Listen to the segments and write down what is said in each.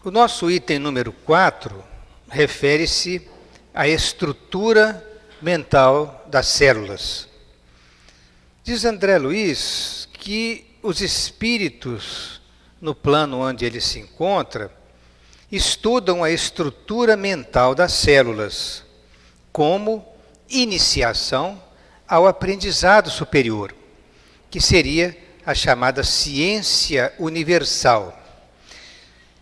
O nosso item número 4 refere-se à estrutura mental das células. Diz André Luiz que os espíritos, no plano onde ele se encontra, estudam a estrutura mental das células como iniciação ao aprendizado superior, que seria a chamada ciência universal.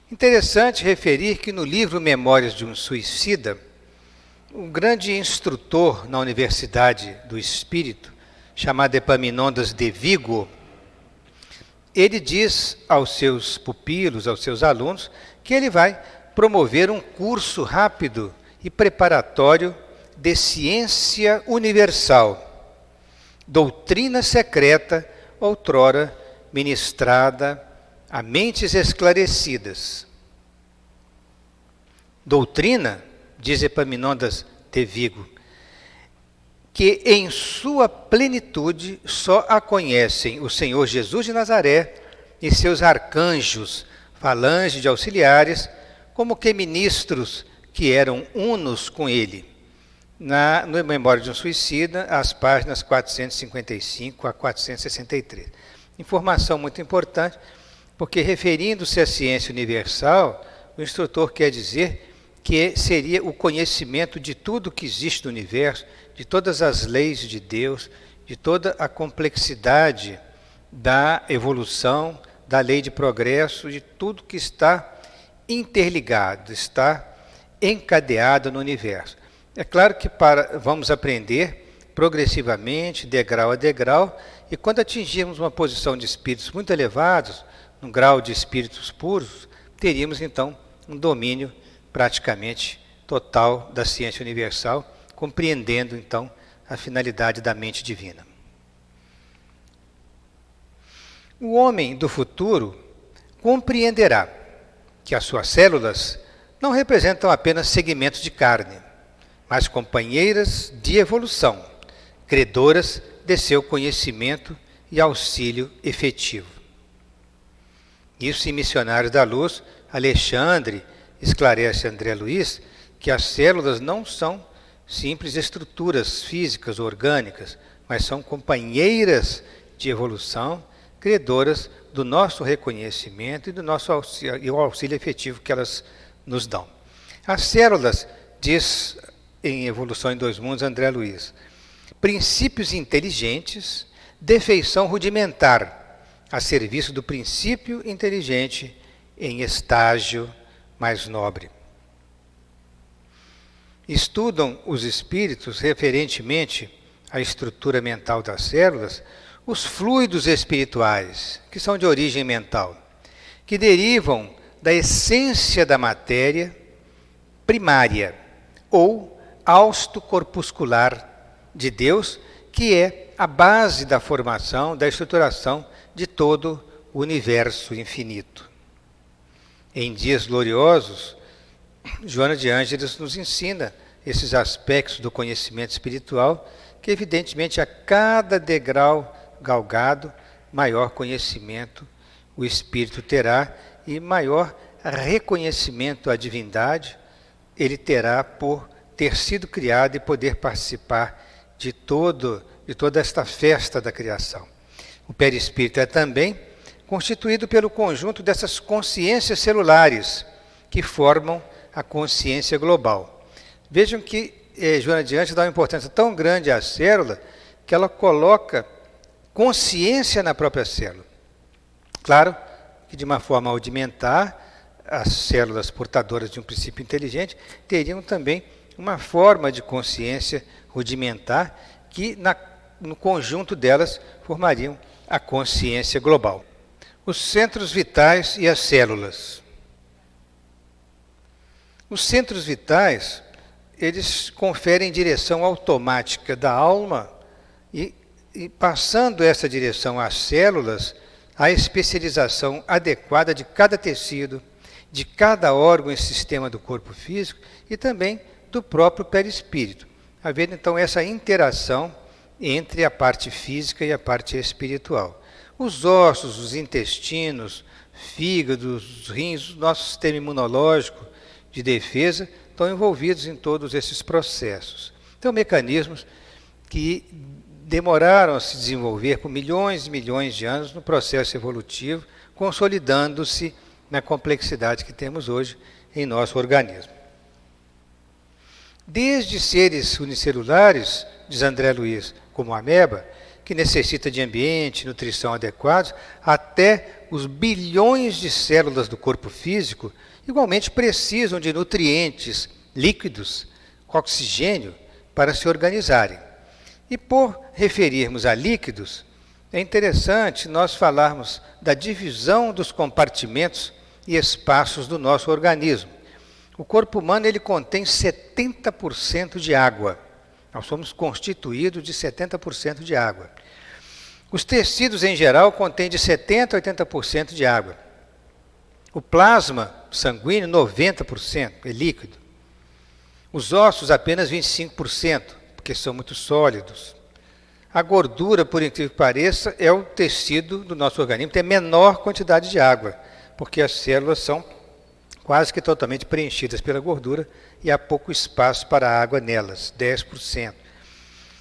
Interessante referir que no livro Memórias de um Suicida, um grande instrutor na Universidade do Espírito, chamado Epaminondas de Vigo, ele diz aos seus pupilos, aos seus alunos, que ele vai promover um curso rápido e preparatório de ciência universal, doutrina secreta, outrora ministrada a mentes esclarecidas. Doutrina, diz Epaminondas de Vigo, que em sua plenitude só a conhecem o Senhor Jesus de Nazaré e seus arcanjos, falange de auxiliares, como que ministros que eram unos com ele. No Memória de um Suicida, as páginas 455 a 463. Informação muito importante, porque referindo-se à ciência universal, o instrutor quer dizer que seria o conhecimento de tudo que existe no universo, de todas as leis de Deus, de toda a complexidade da evolução, da lei de progresso, de tudo que está interligado, está encadeado no universo. É claro que vamos aprender progressivamente, degrau a degrau, e quando atingirmos uma posição de espíritos muito elevados, um grau de espíritos puros, teríamos então um domínio praticamente total da ciência universal, compreendendo então a finalidade da mente divina. O homem do futuro compreenderá que as suas células não representam apenas segmentos de carne, mas companheiras de evolução, credoras de seu conhecimento e auxílio efetivo. Isso em Missionários da Luz, Alexandre esclarece a André Luiz que as células não são simples estruturas físicas ou orgânicas, mas são companheiras de evolução, credoras do nosso reconhecimento e do nosso auxílio efetivo que elas nos dão. As células, diz em Evolução em Dois Mundos André Luiz, princípios inteligentes de feição rudimentar, a serviço do princípio inteligente em estágio mais nobre. Estudam os espíritos referentemente à estrutura mental das células, os fluidos espirituais, que são de origem mental, que derivam da essência da matéria primária ou hausto corpuscular de Deus, que é a base da formação, da estruturação de todo o universo infinito. Em Dias Gloriosos, Joana de Ângeles nos ensina esses aspectos do conhecimento espiritual, que evidentemente a cada degrau galgado, maior conhecimento o espírito terá e maior reconhecimento à divindade ele terá por ter sido criado e poder participar de toda esta festa da criação. O perispírito é também constituído pelo conjunto dessas consciências celulares que formam a consciência global. Vejam que Joana de Ângeles dá uma importância tão grande à célula que ela coloca consciência na própria célula. Claro que de uma forma rudimentar, as células portadoras de um princípio inteligente teriam também uma forma de consciência rudimentar que no conjunto delas formariam a consciência global. Os centros vitais e as células. Os centros vitais, eles conferem direção automática da alma e passando essa direção às células, a especialização adequada de cada tecido, de cada órgão e sistema do corpo físico e também do próprio perispírito. Havendo então essa interação entre a parte física e a parte espiritual. Os ossos, os intestinos, fígado, os rins, o nosso sistema imunológico de defesa estão envolvidos em todos esses processos. Então, mecanismos que demoraram a se desenvolver por milhões e milhões de anos no processo evolutivo, consolidando-se na complexidade que temos hoje em nosso organismo. Desde seres unicelulares, diz André Luiz, como a ameba, que necessita de ambiente e nutrição adequados, até os bilhões de células do corpo físico, igualmente precisam de nutrientes líquidos, oxigênio, para se organizarem. E por referirmos a líquidos, é interessante nós falarmos da divisão dos compartimentos e espaços do nosso organismo. O corpo humano ele contém 70% de água. Nós somos constituídos de 70% de água. Os tecidos, em geral, contêm de 70% a 80% de água. O plasma sanguíneo, 90%, é líquido. Os ossos, apenas 25%, porque são muito sólidos. A gordura, por incrível que pareça, é o tecido do nosso organismo que tem menor quantidade de água, porque as células são quase que totalmente preenchidas pela gordura e há pouco espaço para a água nelas, 10%.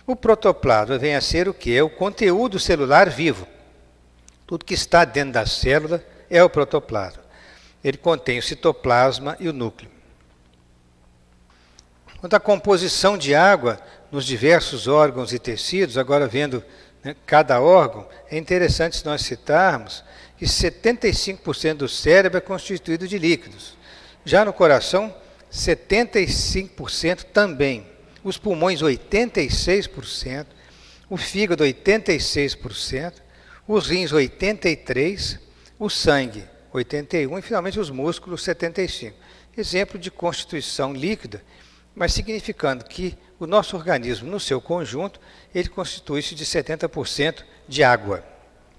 O protoplasma vem a ser o que? É o conteúdo celular vivo. Tudo que está dentro da célula é o protoplasma. Ele contém o citoplasma e o núcleo. Quanto à composição de água nos diversos órgãos e tecidos, agora vendo cada órgão, é interessante nós citarmos que 75% do cérebro é constituído de líquidos. Já no coração, 75% também. Os pulmões, 86%. O fígado, 86%. Os rins, 83%. O sangue, 81%. E, finalmente, os músculos, 75%. Exemplo de constituição líquida, mas significando que o nosso organismo, no seu conjunto, ele constitui-se de 70% de água,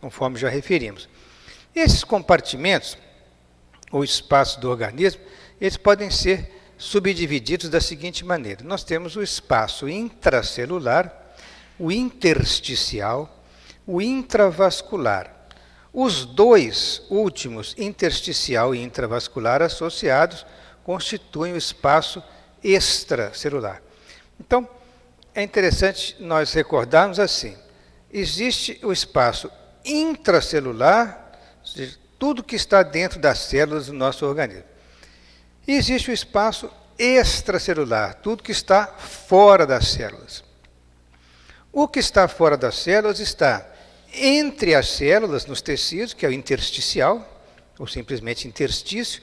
conforme já referimos. Esses compartimentos, ou espaços do organismo, eles podem ser subdivididos da seguinte maneira. Nós temos o espaço intracelular, o intersticial, o intravascular. Os dois últimos, intersticial e intravascular, associados, constituem o espaço extracelular. Então, é interessante nós recordarmos assim, existe o espaço intracelular, ou seja, tudo que está dentro das células do nosso organismo. E existe o espaço extracelular, tudo que está fora das células. O que está fora das células está entre as células, nos tecidos, que é o intersticial, ou simplesmente interstício,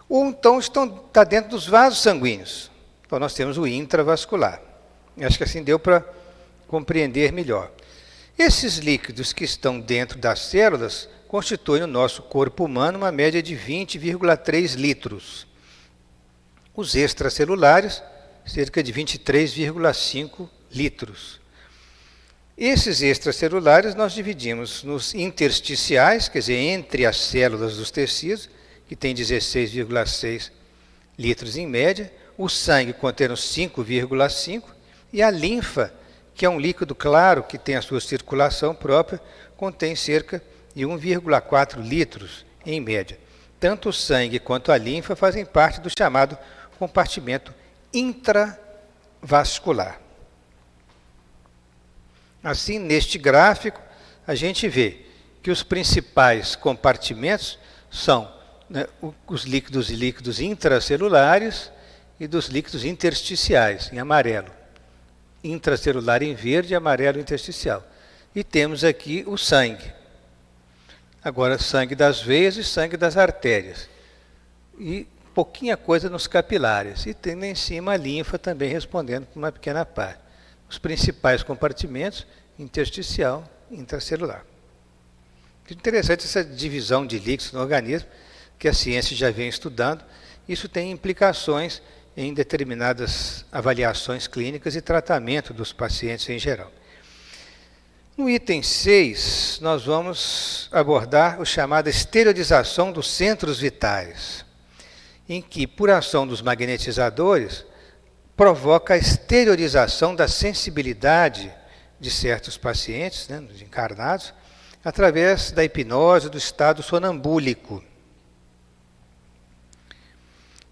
ou então está dentro dos vasos sanguíneos. Então nós temos o intravascular. Acho que assim deu para compreender melhor. Esses líquidos que estão dentro das células constituem no nosso corpo humano uma média de 20,3 litros. Os extracelulares, cerca de 23,5 litros. Esses extracelulares nós dividimos nos intersticiais, quer dizer, entre as células dos tecidos, que tem 16,6 litros em média, o sangue contendo 5,5 e a linfa, que é um líquido claro que tem a sua circulação própria, contém cerca de 1,4 litros em média. Tanto o sangue quanto a linfa fazem parte do chamado compartimento intravascular. Assim, neste gráfico, a gente vê que os principais compartimentos são os líquidos e líquidos intracelulares e dos líquidos intersticiais, em amarelo. Intracelular em verde e amarelo intersticial. E temos aqui o sangue. Agora, sangue das veias e sangue das artérias. E pouquinha coisa nos capilares. E tendo em cima a linfa também respondendo por uma pequena parte. Os principais compartimentos, intersticial e intracelular. Interessante essa divisão de líquidos no organismo, que a ciência já vem estudando. Isso tem implicações em determinadas avaliações clínicas e tratamento dos pacientes em geral. No item 6, nós vamos abordar o chamado esterilização dos centros vitais, em que, por ação dos magnetizadores, provoca a exteriorização da sensibilidade de certos pacientes, dos encarnados, através da hipnose do estado sonambúlico.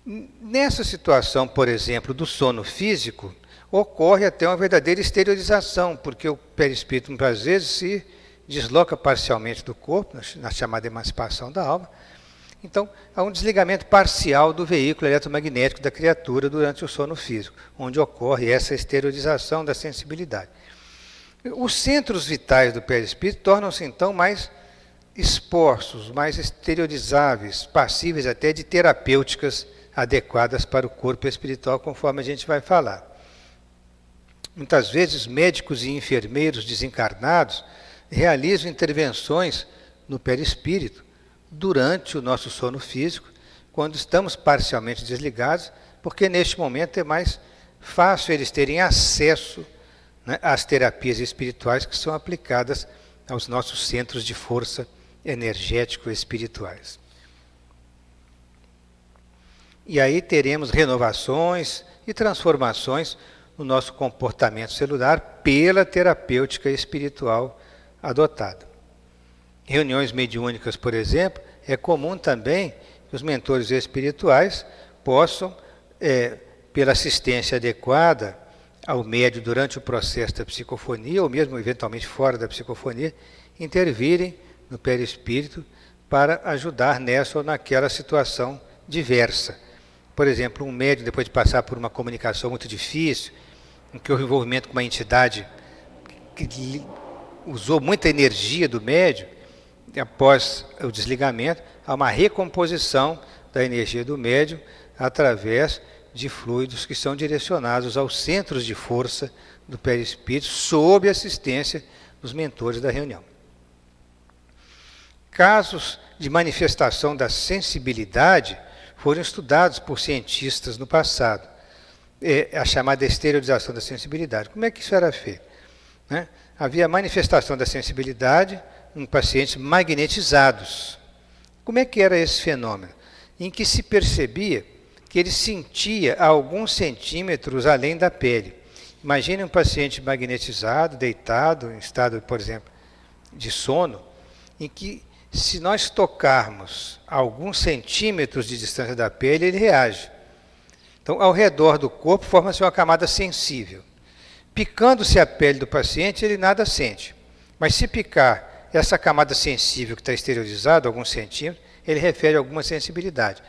Nessa situação, por exemplo, do sono físico, ocorre até uma verdadeira exteriorização, porque o perispírito, muitas vezes, se desloca parcialmente do corpo, na chamada emancipação da alma. Então, há um desligamento parcial do veículo eletromagnético da criatura durante o sono físico, onde ocorre essa exteriorização da sensibilidade. Os centros vitais do perispírito tornam-se, então, mais expostos, mais exteriorizáveis, passíveis até de terapêuticas adequadas para o corpo espiritual, conforme a gente vai falar. Muitas vezes, médicos e enfermeiros desencarnados realizam intervenções no perispírito durante o nosso sono físico, quando estamos parcialmente desligados, porque neste momento é mais fácil eles terem acesso, né, às terapias espirituais que são aplicadas aos nossos centros de força energético-espirituais. E aí teremos renovações e transformações no nosso comportamento celular pela terapêutica espiritual adotada. Reuniões mediúnicas, por exemplo, é comum também que os mentores espirituais possam, pela assistência adequada ao médium durante o processo da psicofonia, ou mesmo eventualmente fora da psicofonia, intervirem no perispírito para ajudar nessa ou naquela situação diversa. Por exemplo, um médium, depois de passar por uma comunicação muito difícil, em que o envolvimento com uma entidade que usou muita energia do médium, após o desligamento, há uma recomposição da energia do médium através de fluidos que são direcionados aos centros de força do perispírito, sob a assistência dos mentores da reunião. Casos de manifestação da sensibilidade foram estudados por cientistas no passado. A chamada exteriorização da sensibilidade. Como é que isso era feito? Né? Havia manifestação da sensibilidade em pacientes magnetizados. Como é que era esse fenômeno? Em que se percebia que ele sentia a alguns centímetros além da pele. Imagine um paciente magnetizado, deitado, em estado, por exemplo, de sono, em que, se nós tocarmos a alguns centímetros de distância da pele, ele reage. Então, ao redor do corpo, forma-se uma camada sensível. Picando-se a pele do paciente, ele nada sente. Mas se picar essa camada sensível que está exteriorizada, alguns centímetros, ele refere a alguma sensibilidade.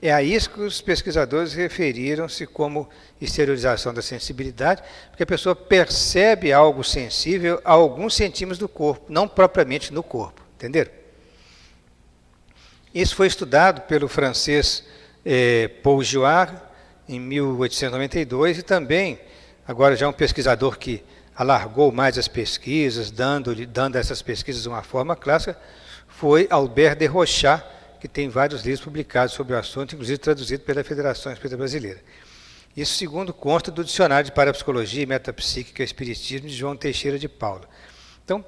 É a isso que os pesquisadores referiram-se como exteriorização da sensibilidade, porque a pessoa percebe algo sensível a alguns centímetros do corpo, não propriamente no corpo. Entenderam? Isso foi estudado pelo francês Paul Jouard, em 1892, e também, agora já um pesquisador que alargou mais as pesquisas, dando a essas pesquisas uma forma clássica, foi Albert de Rochat, que tem vários livros publicados sobre o assunto, inclusive traduzido pela Federação Espírita Brasileira. Isso segundo consta do Dicionário de Parapsicologia e Metapsíquica e Espiritismo de João Teixeira de Paula. Então,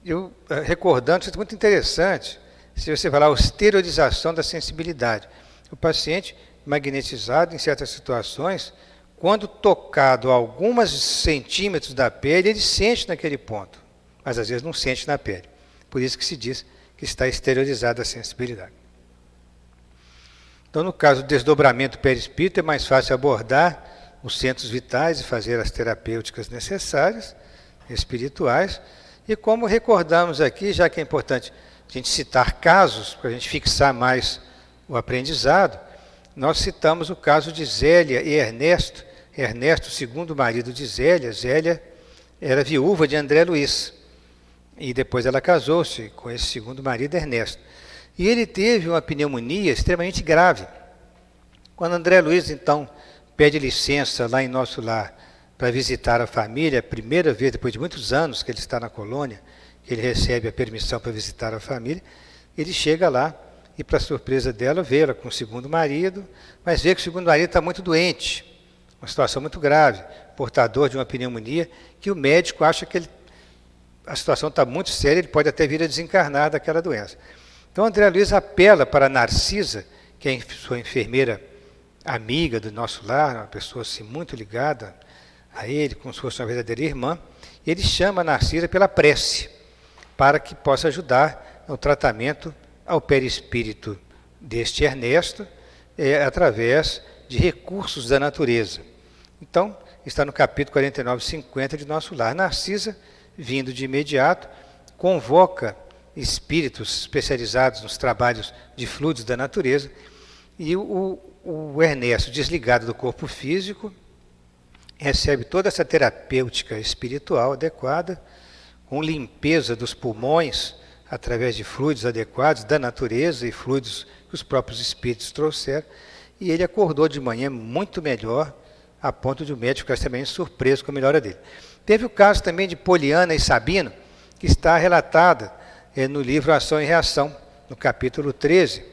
eu recordando, isso é muito interessante, se você falar a exteriorização da sensibilidade. O paciente magnetizado em certas situações, quando tocado a alguns centímetros da pele, ele sente naquele ponto, mas às vezes não sente na pele. Por isso que se diz que está exteriorizada a sensibilidade. Então, no caso do desdobramento perispírito, é mais fácil abordar os centros vitais e fazer as terapêuticas necessárias, espirituais. E como recordamos aqui, já que é importante a gente citar casos, para a gente fixar mais o aprendizado, nós citamos o caso de Zélia e Ernesto. Ernesto, segundo marido de Zélia, Zélia era viúva de André Luiz. E depois ela casou-se com esse segundo marido, Ernesto. E ele teve uma pneumonia extremamente grave. Quando André Luiz, então, pede licença lá em nosso lar para visitar a família, a primeira vez, depois de muitos anos que ele está na colônia, que ele recebe a permissão para visitar a família, ele chega lá e, para surpresa dela, vê ela com o segundo marido, mas vê que o segundo marido está muito doente, uma situação muito grave, portador de uma pneumonia, que o médico acha que a situação está muito séria, ele pode até vir a desencarnar daquela doença. Então, André Luiz apela para Narcisa, que é sua enfermeira amiga do nosso lar, uma pessoa assim, muito ligada a ele, como se fosse uma verdadeira irmã. Ele chama a Narcisa pela prece, para que possa ajudar no tratamento ao perispírito deste Ernesto, através de recursos da natureza. Então, está no capítulo 49 e 50 de Nosso Lar. Narcisa, vindo de imediato, convoca espíritos especializados nos trabalhos de fluidos da natureza, e o Ernesto, desligado do corpo físico, recebe toda essa terapêutica espiritual adequada, com limpeza dos pulmões, através de fluidos adequados da natureza e fluidos que os próprios espíritos trouxeram, e ele acordou de manhã muito melhor, a ponto de o médico ficar também surpreso com a melhora dele. Teve o caso também de Poliana e Sabino, que está relatada no livro Ação e Reação, no capítulo 13.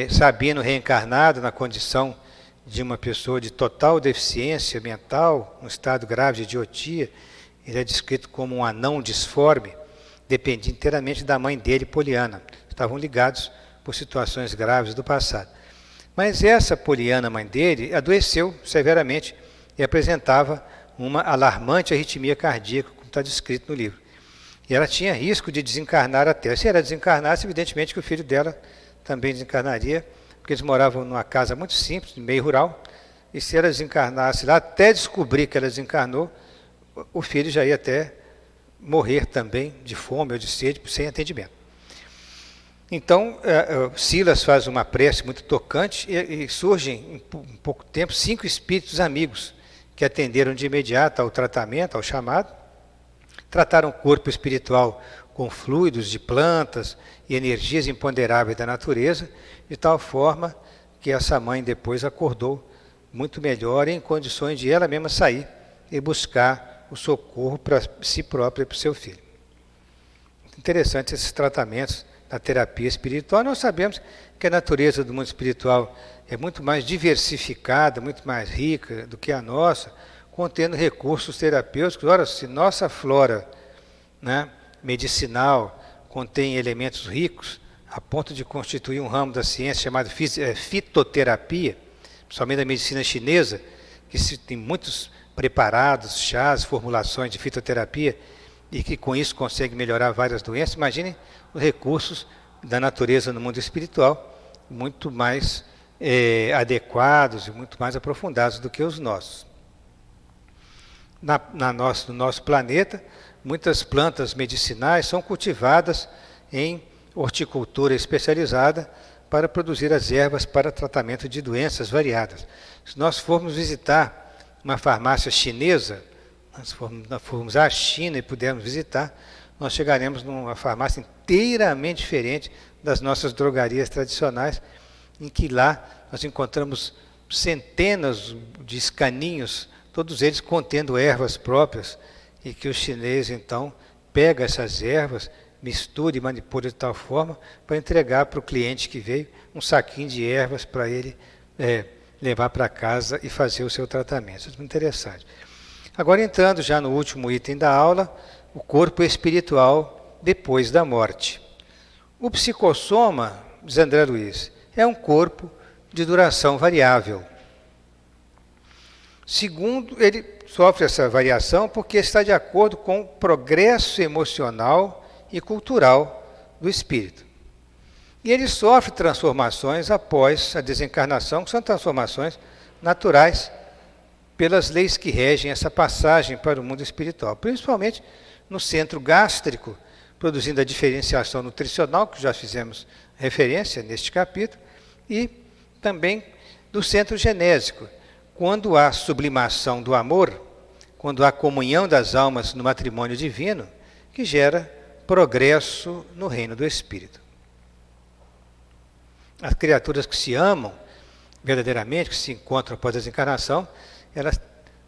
Sabino reencarnado na condição de uma pessoa de total deficiência mental, um estado grave de idiotia. Ele é descrito como um anão disforme, dependia inteiramente da mãe dele, Poliana. Estavam ligados por situações graves do passado. Mas essa Poliana, mãe dele, adoeceu severamente e apresentava uma alarmante arritmia cardíaca, como está descrito no livro. E ela tinha risco de desencarnar até. Se ela desencarnasse, evidentemente que o filho dela também desencarnaria, porque eles moravam numa casa muito simples, meio rural, e se ela desencarnasse lá, até descobrir que ela desencarnou, o filho já ia até morrer também de fome ou de sede, sem atendimento. Então, Silas faz uma prece muito tocante e surgem, em pouco tempo, 5 espíritos amigos que atenderam de imediato ao tratamento, ao chamado, trataram o corpo espiritual com fluidos de plantas e energias imponderáveis da natureza, de tal forma que essa mãe depois acordou muito melhor, em condições de ela mesma sair e buscar o socorro para si própria e para o seu filho. Interessante esses tratamentos da terapia espiritual. Nós sabemos que a natureza do mundo espiritual é muito mais diversificada, muito mais rica do que a nossa, contendo recursos terapêuticos. Ora, se nossa flora, né, medicinal contém elementos ricos, a ponto de constituir um ramo da ciência chamado fitoterapia, principalmente da medicina chinesa, que tem muitos preparados, chás, formulações de fitoterapia, e que com isso consegue melhorar várias doenças. Imaginem os recursos da natureza no mundo espiritual, muito mais adequados e muito mais aprofundados do que os nossos. No nosso planeta, muitas plantas medicinais são cultivadas em horticultura especializada para produzir as ervas para tratamento de doenças variadas. Se nós formos visitar uma farmácia chinesa, se formos à China e pudermos visitar, nós chegaremos numa farmácia inteiramente diferente das nossas drogarias tradicionais, em que lá nós encontramos centenas de escaninhos, todos eles contendo ervas próprias, e que o chinês, então, pega essas ervas, mistura e manipula de tal forma para entregar para o cliente que veio um saquinho de ervas para ele levar para casa e fazer o seu tratamento. Isso é muito interessante. Agora, entrando já no último item da aula, o corpo espiritual depois da morte. O psicossoma, diz André Luiz, é um corpo de duração variável. Segundo, ele sofre essa variação porque está de acordo com o progresso emocional e cultural do espírito. E ele sofre transformações após a desencarnação, que são transformações naturais pelas leis que regem essa passagem para o mundo espiritual, principalmente no centro gástrico, produzindo a diferenciação nutricional, que já fizemos referência neste capítulo, e também do centro genésico, quando há sublimação do amor, quando há comunhão das almas no matrimônio divino, que gera progresso no reino do Espírito. As criaturas que se amam verdadeiramente, que se encontram após a desencarnação, elas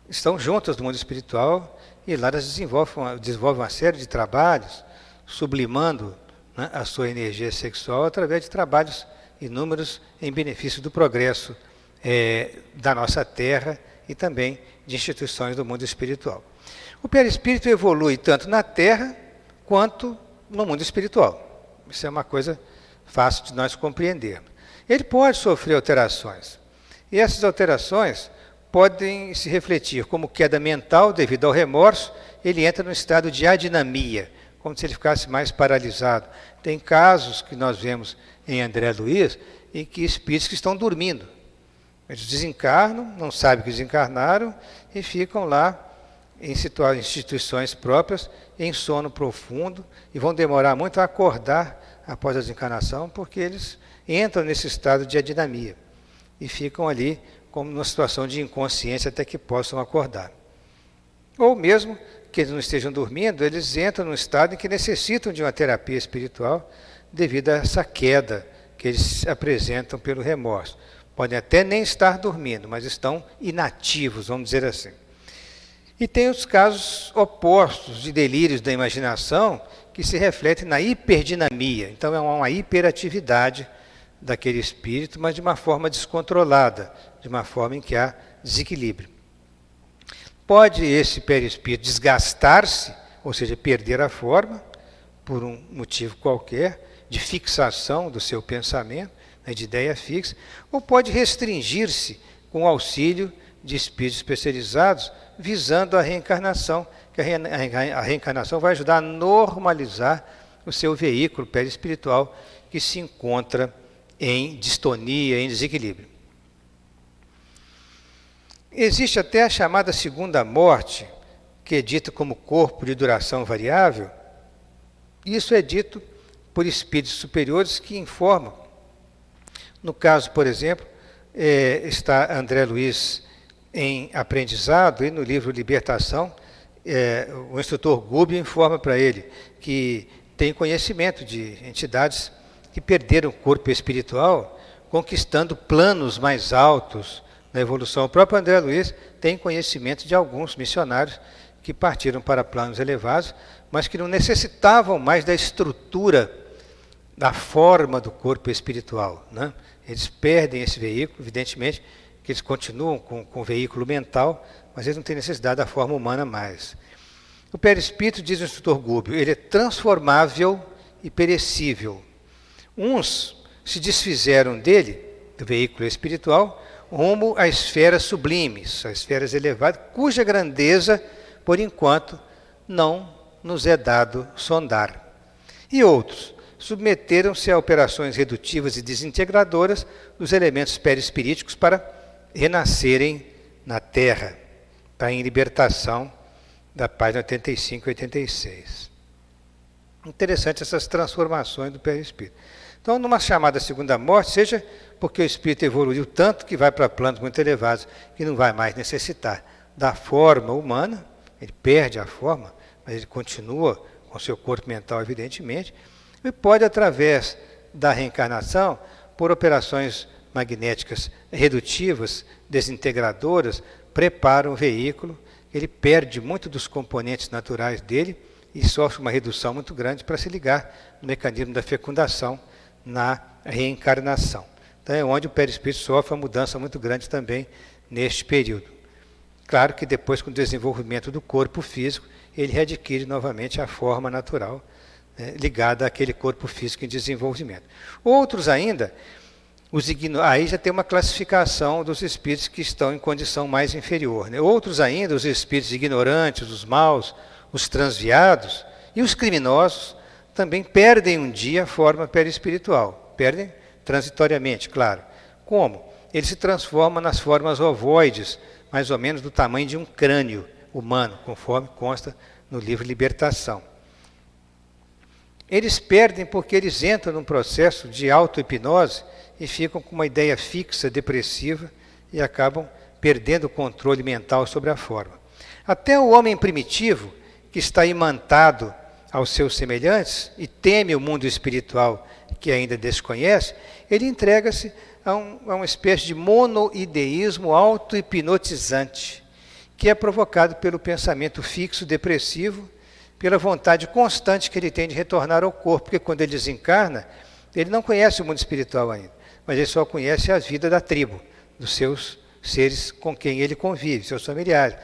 estão juntas no mundo espiritual e lá elas desenvolvem uma série de trabalhos, sublimando, né, a sua energia sexual através de trabalhos inúmeros em benefício do progresso da nossa Terra e também de instituições do mundo espiritual. O perispírito evolui tanto na Terra quanto no mundo espiritual. Isso é uma coisa fácil de nós compreendermos. Ele pode sofrer alterações. E essas alterações podem se refletir como queda mental devido ao remorso. Ele entra no estado de adinamia, como se ele ficasse mais paralisado. Tem casos que nós vemos em André Luiz em que espíritos que estão dormindo, Eles desencarnam, não sabem que desencarnaram e ficam lá em instituições próprias, em sono profundo, e vão demorar muito a acordar após a desencarnação, porque eles entram nesse estado de adinamia e ficam ali como numa situação de inconsciência até que possam acordar. Ou mesmo que eles não estejam dormindo, eles entram num estado em que necessitam de uma terapia espiritual devido a essa queda que eles apresentam pelo remorso. Podem até nem estar dormindo, mas estão inativos, vamos dizer assim. E tem os casos opostos de delírios da imaginação que se refletem na hiperdinamia. Então é uma hiperatividade daquele espírito, mas de uma forma descontrolada, de uma forma em que há desequilíbrio. Pode esse perispírito desgastar-se, ou seja, perder a forma, por um motivo qualquer, de fixação do seu pensamento, de ideia fixa, ou pode restringir-se com o auxílio de espíritos especializados, visando a reencarnação, que a reencarnação vai ajudar a normalizar o seu veículo perispiritual que se encontra em distonia, em desequilíbrio. Existe até a chamada segunda morte, que é dita como corpo de duração variável. Isso é dito por espíritos superiores que informam. No caso, por exemplo, está André Luiz em aprendizado, e no livro Libertação, o instrutor Gubbio informa para ele que tem conhecimento de entidades que perderam o corpo espiritual, conquistando planos mais altos na evolução. O próprio André Luiz tem conhecimento de alguns missionários que partiram para planos elevados, mas que não necessitavam mais da estrutura, da forma do corpo espiritual, né? Eles perdem esse veículo, evidentemente, que eles continuam com o veículo mental, mas eles não têm necessidade da forma humana mais. O perispírito, diz o instrutor Gubbio, ele é transformável e perecível. Uns se desfizeram dele, do veículo espiritual, rumo a esferas sublimes, a esferas elevadas, cuja grandeza, por enquanto, não nos é dado sondar. E outros submeteram-se a operações redutivas e desintegradoras dos elementos perispiríticos para renascerem na Terra, está em Libertação, da página 85 e 86. Interessante essas transformações do perispírito. Então, numa chamada segunda morte, seja porque o espírito evoluiu tanto que vai para planos muito elevados, que não vai mais necessitar da forma humana, ele perde a forma, mas ele continua com seu corpo mental, evidentemente, e pode, através da reencarnação, por operações magnéticas redutivas, desintegradoras, prepara um veículo, ele perde muito dos componentes naturais dele e sofre uma redução muito grande para se ligar no mecanismo da fecundação na reencarnação. Então é onde o perispírito sofre uma mudança muito grande também neste período. Claro que depois, com o desenvolvimento do corpo físico, ele readquire novamente a forma natural, ligada àquele corpo físico em desenvolvimento. Outros ainda, aí já tem uma classificação dos espíritos que estão em condição mais inferior. Outros ainda, os espíritos ignorantes, os maus, os transviados e os criminosos, também perdem um dia a forma perispiritual. Perdem transitoriamente, claro. Como? Ele se transforma nas formas ovoides, mais ou menos do tamanho de um crânio humano, conforme consta no livro Libertação. Eles perdem porque eles entram num processo de auto-hipnose e ficam com uma ideia fixa, depressiva, e acabam perdendo o controle mental sobre a forma. Até o homem primitivo, que está imantado aos seus semelhantes e teme o mundo espiritual que ainda desconhece, ele entrega-se a uma espécie de monoideísmo auto-hipnotizante, que é provocado pelo pensamento fixo, depressivo, pela vontade constante que ele tem de retornar ao corpo, porque quando ele desencarna, ele não conhece o mundo espiritual ainda, mas ele só conhece a vida da tribo, dos seus seres com quem ele convive, seus familiares.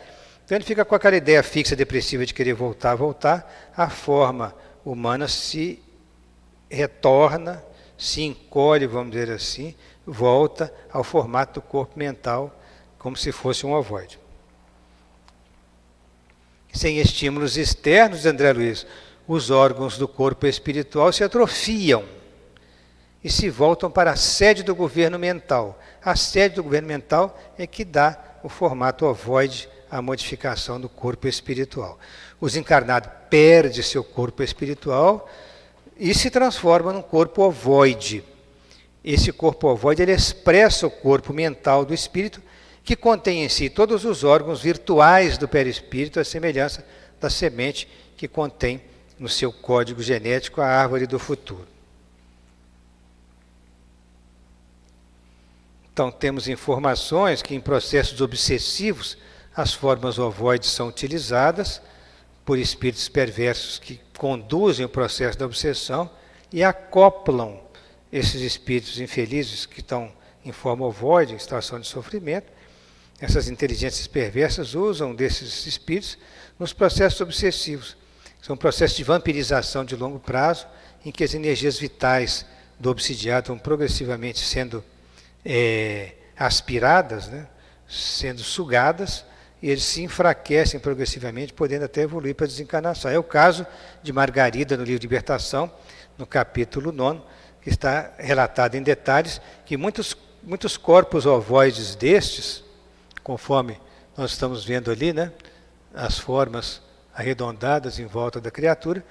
Então ele fica com aquela ideia fixa, depressiva de querer voltar, a forma humana se retorna, se encolhe, vamos dizer assim, volta ao formato do corpo mental, como se fosse um ovoide. Sem estímulos externos, André Luiz, os órgãos do corpo espiritual se atrofiam e se voltam para a sede do governo mental. A sede do governo mental é que dá o formato ovoide, a modificação do corpo espiritual. O desencarnado perde seu corpo espiritual e se transforma num corpo ovoide. Esse corpo ovoide ele expressa o corpo mental do espírito, que contém em si todos os órgãos virtuais do perispírito, à semelhança da semente que contém no seu código genético a árvore do futuro. Então, temos informações que em processos obsessivos as formas ovoides são utilizadas por espíritos perversos que conduzem o processo da obsessão e acoplam esses espíritos infelizes que estão em forma ovoide, em situação de sofrimento. Essas inteligências perversas usam desses espíritos nos processos obsessivos. São processos de vampirização de longo prazo, em que as energias vitais do obsidiado vão progressivamente sendo aspiradas, né, sendo sugadas, e eles se enfraquecem progressivamente, podendo até evoluir para a desencarnação. É o caso de Margarida, no livro Libertação, no capítulo 9, que está relatado em detalhes que muitos corpos ovoides destes, conforme nós estamos vendo ali, né, as formas arredondadas em volta da criatura,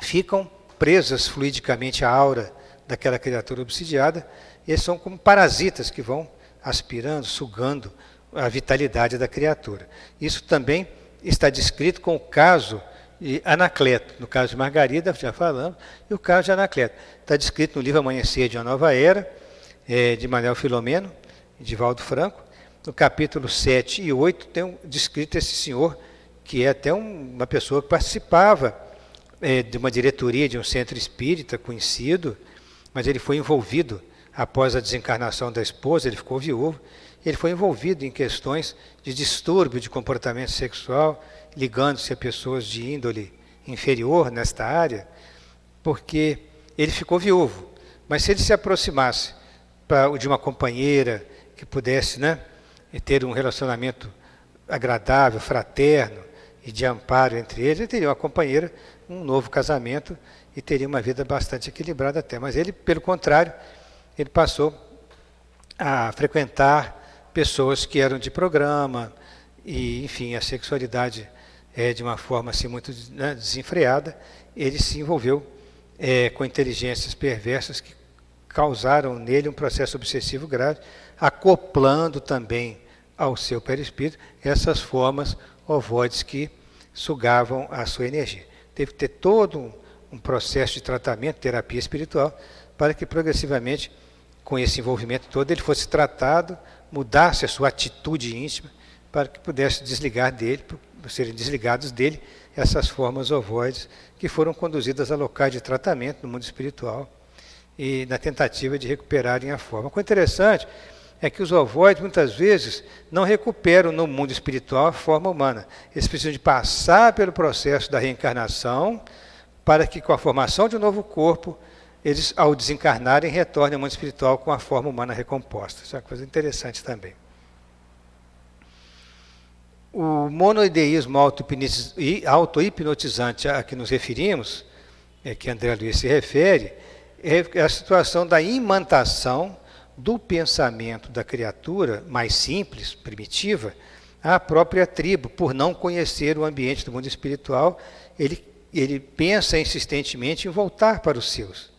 ficam presas fluidicamente à aura daquela criatura obsidiada, e eles são como parasitas que vão aspirando, sugando a vitalidade da criatura. Isso também está descrito com o caso de Anacleto. No caso de Margarida, já falamos, e o caso de Anacleto. Está descrito no livro Amanhecer de uma Nova Era, de Manuel Filomeno, de Valdo Franco. No capítulo 7 e 8 tem descrito esse senhor, que é até uma pessoa que participava de uma diretoria de um centro espírita conhecido, mas ele foi envolvido após a desencarnação da esposa, ele ficou viúvo, ele foi envolvido em questões de distúrbio de comportamento sexual, ligando-se a pessoas de índole inferior nesta área, porque ele ficou viúvo. Mas se ele se aproximasse de uma companheira que pudesse, né, ter um relacionamento agradável, fraterno e de amparo entre eles, ele teria uma companheira, um novo casamento e teria uma vida bastante equilibrada até. Mas ele, pelo contrário, ele passou a frequentar pessoas que eram de programa e, enfim, a sexualidade de uma forma assim muito, né, desenfreada. Ele se envolveu com inteligências perversas que causaram nele um processo obsessivo grave, acoplando também ao seu perispírito essas formas ovoides que sugavam a sua energia. Teve que ter todo um processo de tratamento, terapia espiritual, para que progressivamente, com esse envolvimento todo, ele fosse tratado, mudasse a sua atitude íntima, para que pudesse desligar dele, serem desligados dele essas formas ovoides que foram conduzidas a locais de tratamento no mundo espiritual e na tentativa de recuperarem a forma. O que é interessante é que os ovoides, muitas vezes, não recuperam no mundo espiritual a forma humana. Eles precisam de passar pelo processo da reencarnação para que, com a formação de um novo corpo, eles, ao desencarnarem, retornem ao mundo espiritual com a forma humana recomposta. Isso é uma coisa interessante também. O monoideísmo auto-hipnotizante a que nos referimos, que André Luiz se refere, é a situação da imantação do pensamento da criatura mais simples, primitiva, à própria tribo, por não conhecer o ambiente do mundo espiritual, ele pensa insistentemente em voltar para os seus.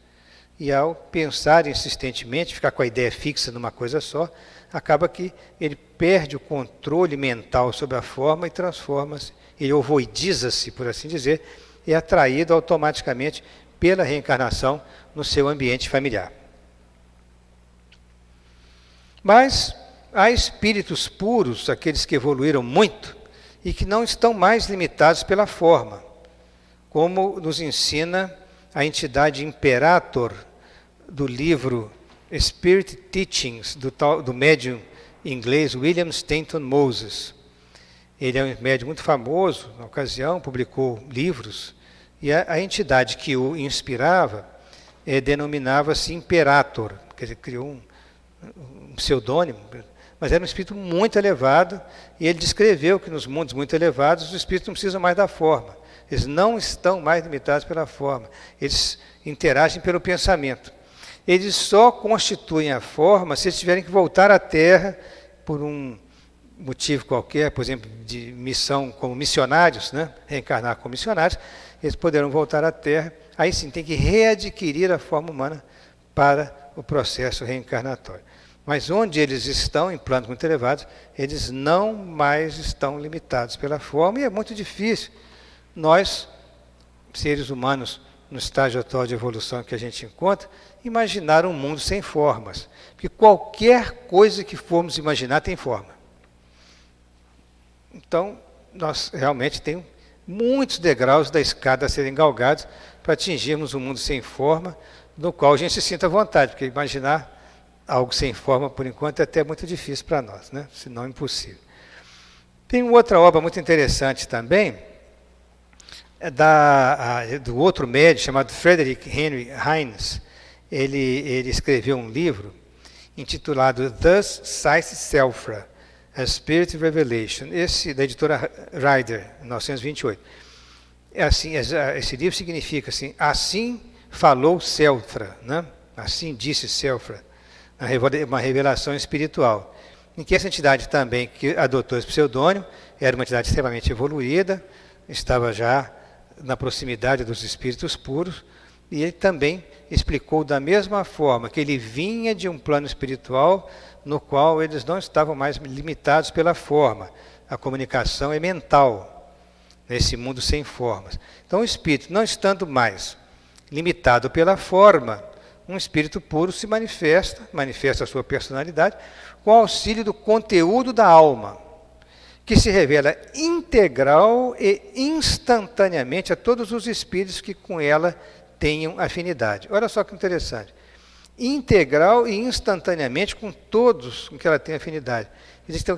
E ao pensar insistentemente, ficar com a ideia fixa numa coisa só, acaba que ele perde o controle mental sobre a forma e transforma-se, ele ovoidiza-se, por assim dizer, e é atraído automaticamente pela reencarnação no seu ambiente familiar. Mas há espíritos puros, aqueles que evoluíram muito, e que não estão mais limitados pela forma, como nos ensina a entidade Imperator, do livro Spirit Teachings, do médium inglês William Stanton Moses. Ele é um médium muito famoso, na ocasião, publicou livros, e a entidade que o inspirava denominava-se Imperator, quer dizer, criou um pseudônimo, mas era um espírito muito elevado, e ele descreveu que nos mundos muito elevados os espíritos não precisam mais da forma, eles não estão mais limitados pela forma, eles interagem pelo pensamento. eles só constituem a forma se eles tiverem que voltar à Terra por um motivo qualquer, por exemplo, de missão como missionários, né? Reencarnar como missionários, eles poderão voltar à Terra, aí sim tem que readquirir a forma humana para o processo reencarnatório. Mas onde eles estão, em planos muito elevados, eles não mais estão limitados pela forma, e é muito difícil nós, seres humanos, no estágio atual de evolução que a gente encontra, imaginar um mundo sem formas. Porque qualquer coisa que formos imaginar tem forma. Então, nós realmente temos muitos degraus da escada a serem galgados para atingirmos um mundo sem forma, no qual a gente se sinta à vontade, porque imaginar algo sem forma, por enquanto, é até muito difícil para nós, né? Se não impossível. Tem uma outra obra muito interessante também, do outro médico, chamado Frederick Henry Hines. Ele escreveu um livro intitulado Thus Saith Sephra, A Spirit Revelation, esse da editora Rider, 1928. Esse livro significa assim falou Sephra, né? Assim disse Sephra, uma revelação espiritual, em que essa entidade também, que adotou esse pseudônimo, era uma entidade extremamente evoluída, estava já na proximidade dos espíritos puros, e ele também explicou da mesma forma que ele vinha de um plano espiritual no qual eles não estavam mais limitados pela forma. A comunicação é mental, nesse mundo sem formas. Então o espírito, não estando mais limitado pela forma, um espírito puro se manifesta a sua personalidade com auxílio do conteúdo da alma, que se revela integral e instantaneamente a todos os espíritos que com ela tenham afinidade. Olha só que interessante. Integral e instantaneamente com todos com que ela tem afinidade. Então,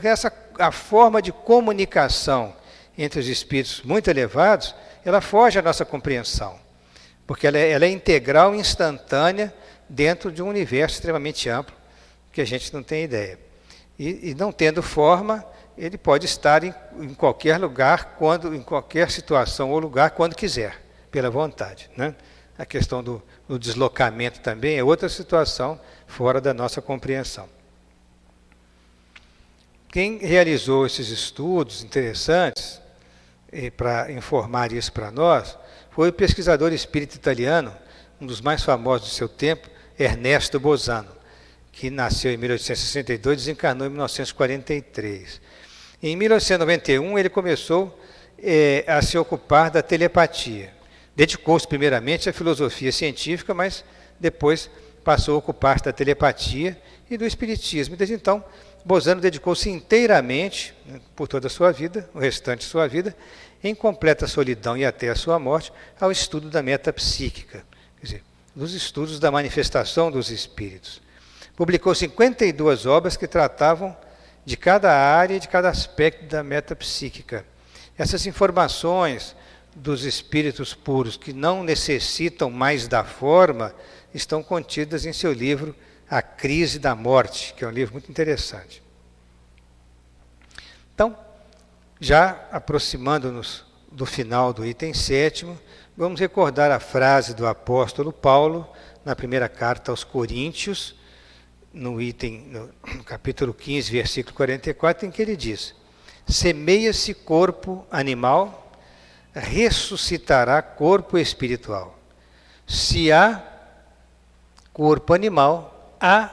a forma de comunicação entre os espíritos muito elevados, ela foge à nossa compreensão, porque ela é integral e instantânea dentro de um universo extremamente amplo, que a gente não tem ideia. E não tendo forma, ele pode estar em qualquer lugar, em qualquer situação ou lugar, quando quiser, pela vontade, né? A questão do deslocamento também é outra situação fora da nossa compreensão. Quem realizou esses estudos interessantes, para informar isso para nós, foi o pesquisador espírita italiano, um dos mais famosos do seu tempo, Ernesto Bosano, que nasceu em 1862 e desencarnou em 1943. Em 1991, ele começou a se ocupar da telepatia. Dedicou-se primeiramente à filosofia científica, mas depois passou a ocupar-se da telepatia e do espiritismo. Desde então, Bosano dedicou-se inteiramente, por toda a sua vida, o restante de sua vida, em completa solidão e até a sua morte, ao estudo da metapsíquica, quer dizer, dos estudos da manifestação dos espíritos. Publicou 52 obras que tratavam de cada área e de cada aspecto da metapsíquica. Essas informações dos espíritos puros que não necessitam mais da forma estão contidas em seu livro A Crise da Morte, que é um livro muito interessante. Então, já aproximando-nos do final do item 7º, vamos recordar a frase do apóstolo Paulo na primeira carta aos Coríntios, no capítulo 15, versículo 44, em que ele diz: semeia-se corpo animal, ressuscitará corpo espiritual. Se há corpo animal, há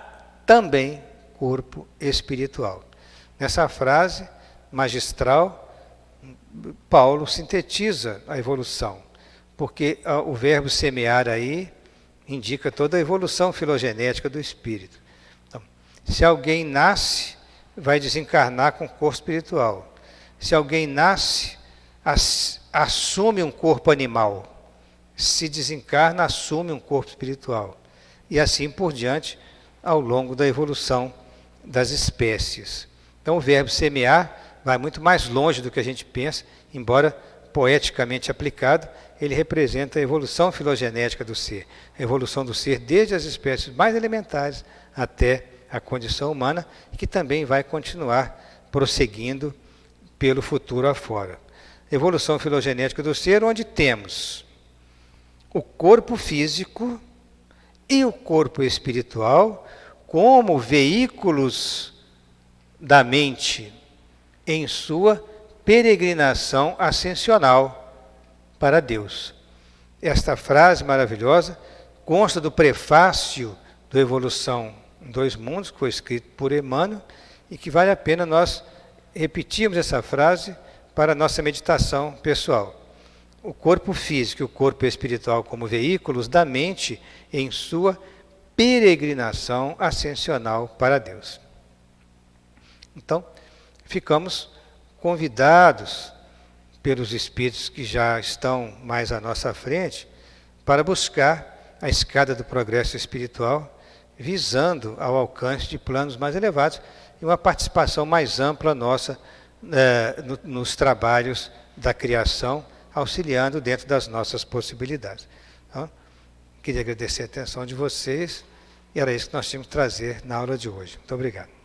também corpo espiritual. Nessa frase magistral, Paulo sintetiza a evolução, porque o verbo semear aí indica toda a evolução filogenética do espírito. Então, se alguém nasce, vai desencarnar com corpo espiritual. Se alguém nasce, assume um corpo animal. Se desencarna, assume um corpo espiritual. E assim por diante, ao longo da evolução das espécies. Então o verbo semear vai muito mais longe do que a gente pensa, embora poeticamente aplicado, ele representa a evolução filogenética do ser. A evolução do ser desde as espécies mais elementares até a condição humana, que também vai continuar prosseguindo pelo futuro afora. Evolução filogenética do ser, onde temos o corpo físico e o corpo espiritual como veículos da mente em sua peregrinação ascensional para Deus. Esta frase maravilhosa consta do prefácio do Evolução em Dois Mundos, que foi escrito por Emmanuel, e que vale a pena nós repetirmos essa frase para a nossa meditação pessoal. O corpo físico e o corpo espiritual como veículos da mente em sua peregrinação ascensional para Deus. Então, ficamos convidados pelos espíritos que já estão mais à nossa frente para buscar a escada do progresso espiritual, visando ao alcance de planos mais elevados e uma participação mais ampla nossa nos trabalhos da criação, auxiliando dentro das nossas possibilidades. Então, queria agradecer a atenção de vocês e era isso que nós tínhamos que trazer na aula de hoje. Muito obrigado.